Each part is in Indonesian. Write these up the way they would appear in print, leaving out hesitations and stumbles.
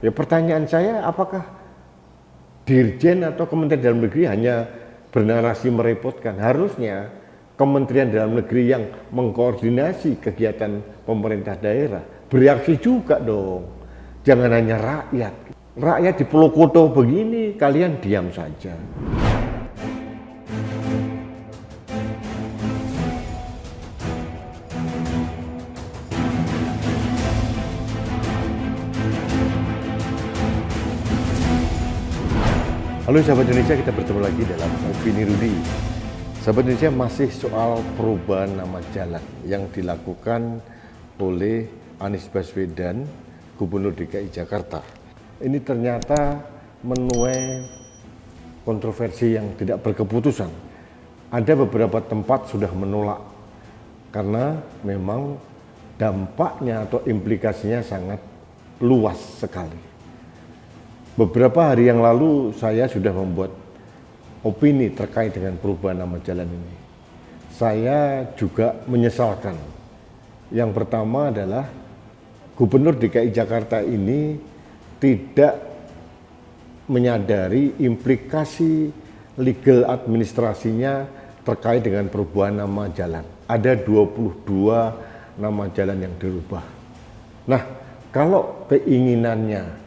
Ya pertanyaan saya, apakah Dirjen atau Kementerian Dalam Negeri hanya bernarasi merepotkan? Harusnya Kementerian Dalam Negeri yang mengkoordinasi kegiatan pemerintah daerah bereaksi juga dong. Jangan hanya rakyat. Rakyat di Pulau Koto begini, kalian diam saja. Halo sahabat Indonesia, kita bertemu lagi dalam Opini Rudi. Sahabat Indonesia, masih soal perubahan nama jalan yang dilakukan oleh Anies Baswedan, Gubernur DKI Jakarta. Ini ternyata menuai kontroversi yang tidak berkeputusan. Ada beberapa tempat sudah menolak karena memang dampaknya atau implikasinya sangat luas sekali. Beberapa hari yang lalu saya sudah membuat opini terkait dengan perubahan nama jalan ini. Saya juga menyesalkan. Yang pertama adalah Gubernur DKI Jakarta ini tidak menyadari implikasi legal administrasinya terkait dengan perubahan nama jalan. Ada 22 nama jalan yang dirubah. Nah, kalau keinginannya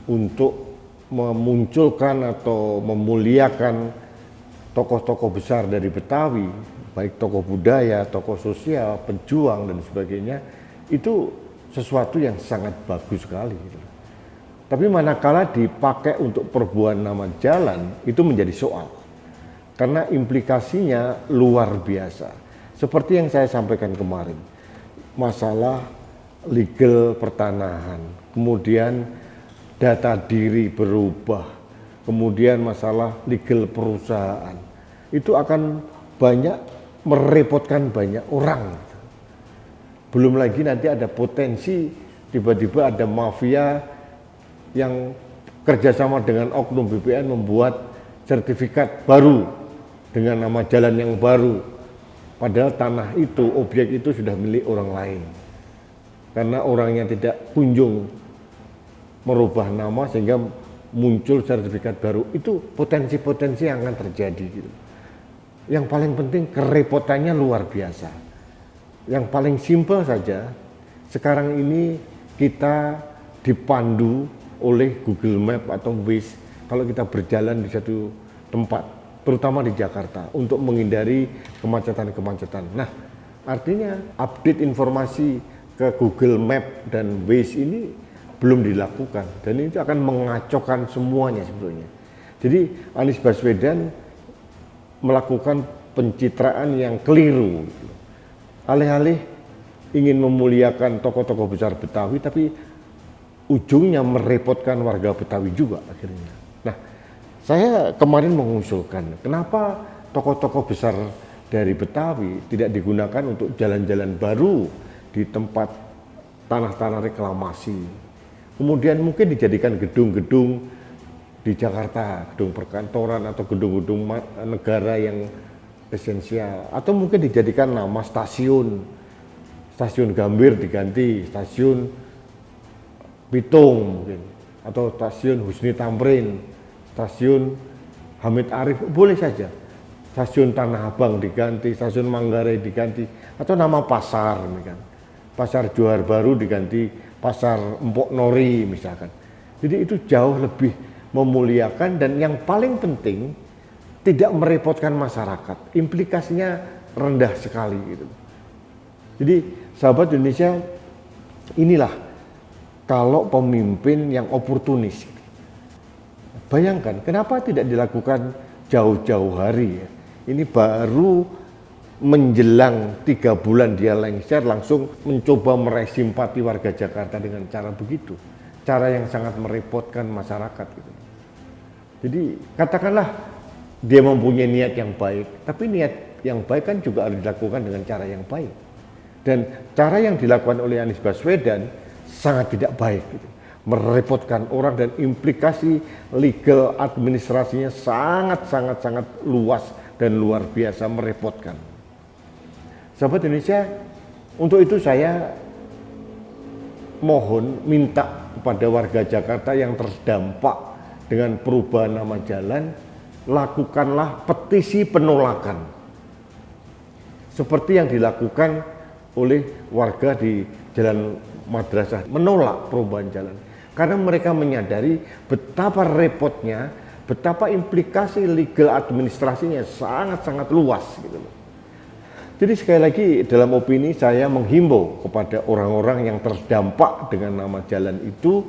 untuk memunculkan atau memuliakan tokoh-tokoh besar dari Betawi, baik tokoh budaya, tokoh sosial, pejuang dan sebagainya, itu sesuatu yang sangat bagus sekali. Tapi manakala dipakai untuk perubahan nama jalan, itu menjadi soal. Karena implikasinya luar biasa. Seperti yang saya sampaikan kemarin, masalah legal pertanahan, kemudian data diri berubah, kemudian masalah legal perusahaan, itu akan banyak merepotkan banyak orang. Belum lagi nanti ada potensi tiba-tiba ada mafia yang kerjasama dengan oknum BPN membuat sertifikat baru dengan nama jalan yang baru, padahal tanah itu, objek itu sudah milik orang lain. Karena orangnya tidak kunjung merubah nama sehingga muncul sertifikat baru, itu potensi-potensi yang akan terjadi gitu. Yang paling penting kerepotannya luar biasa. Yang paling simpel saja, sekarang ini kita dipandu oleh Google Map atau Waze kalau kita berjalan di satu tempat, terutama di Jakarta, untuk menghindari kemacetan-kemacetan. Nah, artinya update informasi ke Google Map dan Waze ini belum dilakukan, dan itu akan mengacaukan semuanya sebetulnya. Jadi Anies Baswedan melakukan pencitraan yang keliru. Alih-alih ingin memuliakan tokoh-tokoh besar Betawi, tapi ujungnya merepotkan warga Betawi juga akhirnya. Nah, saya kemarin mengusulkan, kenapa tokoh-tokoh besar dari Betawi tidak digunakan untuk jalan-jalan baru di tempat tanah-tanah reklamasi. Kemudian mungkin dijadikan gedung-gedung di Jakarta, gedung perkantoran atau gedung-gedung negara yang esensial. Atau mungkin dijadikan nama stasiun. Stasiun Gambir diganti stasiun Pitung mungkin. Atau stasiun Husni Tamrin, stasiun Hamid Arif, boleh saja. Stasiun Tanah Abang diganti, stasiun Manggarai diganti. Atau nama pasar, kan. Pasar Johar Baru diganti Pasar Empok Nori misalkan. Jadi itu jauh lebih memuliakan dan yang paling penting tidak merepotkan masyarakat. Implikasinya rendah sekali gitu. Jadi sahabat Indonesia, inilah kalau pemimpin yang oportunis. Bayangkan kenapa tidak dilakukan jauh-jauh hari ya. Ini baru menjelang 3 bulan dia lengser langsung mencoba meraih simpati warga Jakarta dengan cara begitu, cara yang sangat merepotkan masyarakat gitu. Jadi katakanlah dia mempunyai niat yang baik, tapi niat yang baik kan juga harus dilakukan dengan cara yang baik, dan cara yang dilakukan oleh Anies Baswedan sangat tidak baik gitu. Merepotkan orang dan implikasi legal administrasinya sangat luas dan luar biasa merepotkan. Sahabat Indonesia, untuk itu saya minta kepada warga Jakarta yang terdampak dengan perubahan nama jalan, lakukanlah petisi penolakan. Seperti yang dilakukan oleh warga di Jalan Madrasah, menolak perubahan jalan. Karena mereka menyadari betapa repotnya, betapa implikasi legal administrasinya sangat-sangat luas gitu loh. Jadi sekali lagi dalam opini saya menghimbau kepada orang-orang yang terdampak dengan nama jalan itu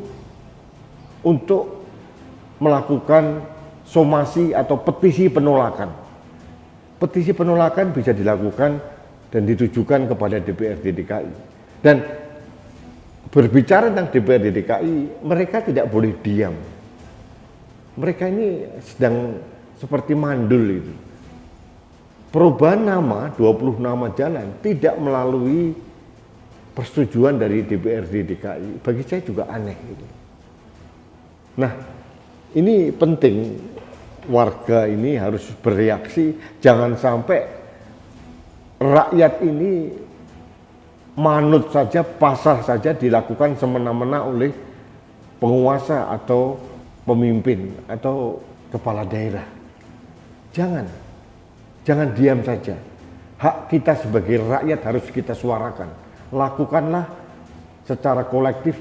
untuk melakukan somasi atau petisi penolakan. Petisi penolakan bisa dilakukan dan ditujukan kepada DPRD DKI. Dan berbicara tentang DPRD DKI, mereka tidak boleh diam. Mereka ini sedang seperti mandul itu. Perubahan nama, 20 nama jalan, tidak melalui persetujuan dari DPRD DKI. Bagi saya juga aneh. Gitu. Nah, ini penting warga ini harus bereaksi. Jangan sampai rakyat ini manut saja, pasrah saja dilakukan semena-mena oleh penguasa atau pemimpin atau kepala daerah. Jangan diam saja. Hak kita sebagai rakyat harus kita suarakan. Lakukanlah secara kolektif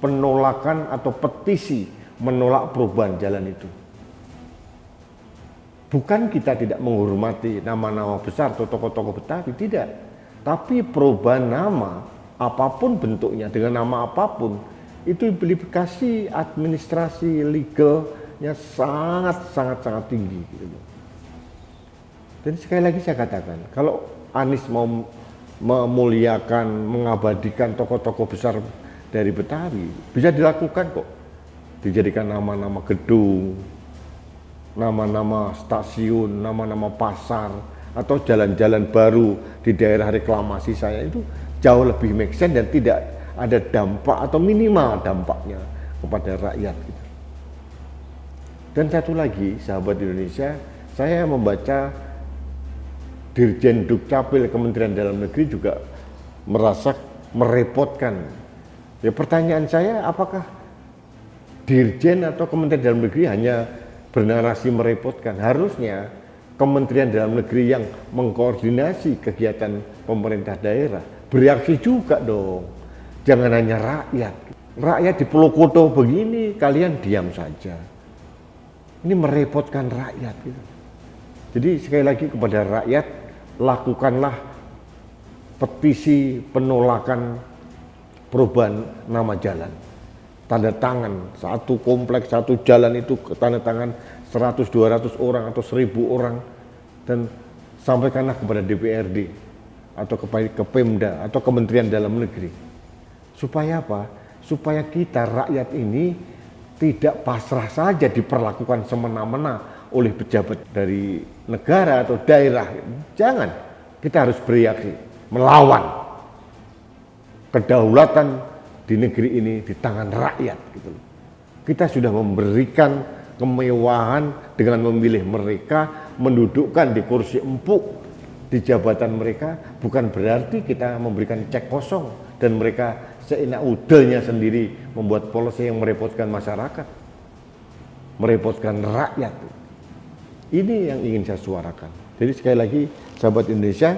penolakan atau petisi menolak perubahan jalan itu. Bukan kita tidak menghormati nama-nama besar atau tokoh-tokoh Betawi, tidak. Tapi perubahan nama, apapun bentuknya, dengan nama apapun, itu implikasi administrasi legalnya sangat tinggi. Gitu. Dan sekali lagi saya katakan, kalau Anies mau memuliakan, mengabadikan tokoh-tokoh besar dari Betawi, bisa dilakukan kok. Dijadikan nama-nama gedung, nama-nama stasiun, nama-nama pasar, atau jalan-jalan baru di daerah reklamasi saya itu jauh lebih make sense dan tidak ada dampak atau minimal dampaknya kepada rakyat. Gitu. Dan satu lagi, sahabat Indonesia, saya membaca Dirjen Dukcapil Kementerian Dalam Negeri juga merasa merepotkan. Ya pertanyaan saya, apakah Dirjen atau Kementerian Dalam Negeri hanya bernarasi merepotkan? Harusnya Kementerian Dalam Negeri yang mengkoordinasi kegiatan pemerintah daerah bereaksi juga dong. Jangan hanya rakyat. Rakyat di Pulau Koto begini, kalian diam saja. Ini merepotkan rakyat. Gitu. Jadi sekali lagi kepada rakyat, lakukanlah petisi penolakan perubahan nama jalan. Tanda tangan, satu kompleks, satu jalan itu tanda tangan 100-200 orang atau 1000 orang, dan sampaikanlah kepada DPRD atau ke Pemda atau Kementerian Dalam Negeri. Supaya apa? Supaya kita rakyat ini tidak pasrah saja diperlakukan semena-mena oleh pejabat dari negara atau daerah. Jangan, kita harus bereaksi, melawan kedaulatan di negeri ini di tangan rakyat. Gitu. Kita sudah memberikan kemewahan dengan memilih mereka, mendudukkan di kursi empuk di jabatan mereka, bukan berarti kita memberikan cek kosong dan mereka seenak udelnya sendiri membuat polisi yang merepotkan masyarakat, merepotkan rakyat. Ini yang ingin saya suarakan. Jadi sekali lagi, sahabat Indonesia,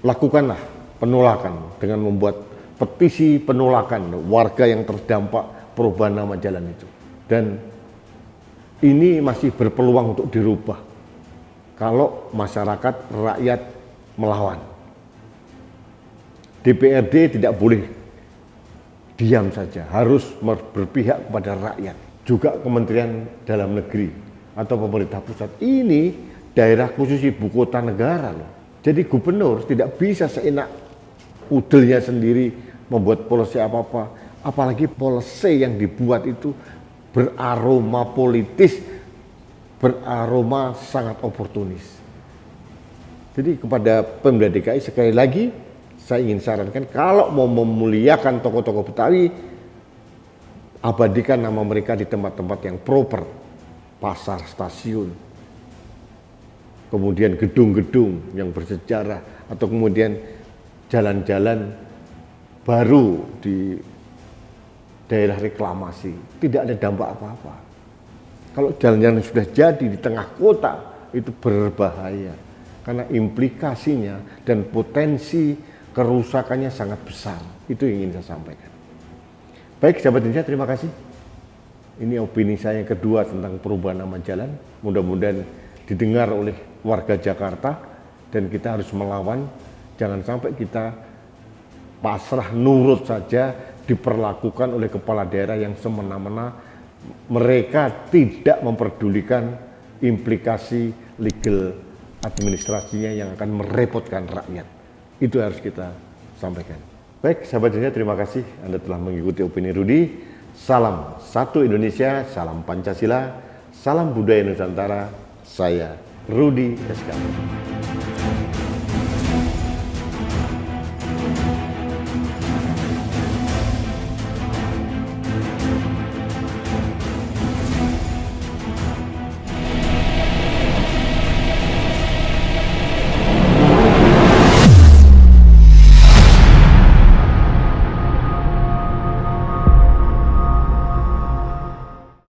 lakukanlah penolakan dengan membuat petisi penolakan warga yang terdampak perubahan nama jalan itu. Dan ini masih berpeluang untuk dirubah kalau masyarakat, rakyat melawan. DPRD tidak boleh diam saja, harus berpihak kepada rakyat. Juga Kementerian Dalam Negeri atau pemerintah pusat. Ini daerah khusus ibu kota negara loh. Jadi gubernur tidak bisa seenak udelnya sendiri membuat polisi apa-apa. Apalagi polisi yang dibuat itu beraroma politis, beraroma sangat oportunis. Jadi kepada Pemda DKI sekali lagi saya ingin sarankan, kalau mau memuliakan tokoh-tokoh Betawi, abadikan nama mereka di tempat-tempat yang proper, pasar, stasiun, kemudian gedung-gedung yang bersejarah, atau kemudian jalan-jalan baru di daerah reklamasi, tidak ada dampak apa-apa. Kalau jalan-jalan sudah jadi di tengah kota, itu berbahaya. Karena implikasinya dan potensi kerusakannya sangat besar. Itu yang ingin saya sampaikan. Baik, sahabat Indonesia, terima kasih. Ini opini saya yang kedua tentang perubahan nama jalan. Mudah-mudahan didengar oleh warga Jakarta dan kita harus melawan. Jangan sampai kita pasrah nurut saja diperlakukan oleh kepala daerah yang semena-mena. Mereka tidak memperdulikan implikasi legal administrasinya yang akan merepotkan rakyat. Itu harus kita sampaikan. Baik, sahabat Indonesia, terima kasih Anda telah mengikuti opini Rudi. Salam satu Indonesia, salam Pancasila, salam budaya Nusantara. Saya Rudi SK.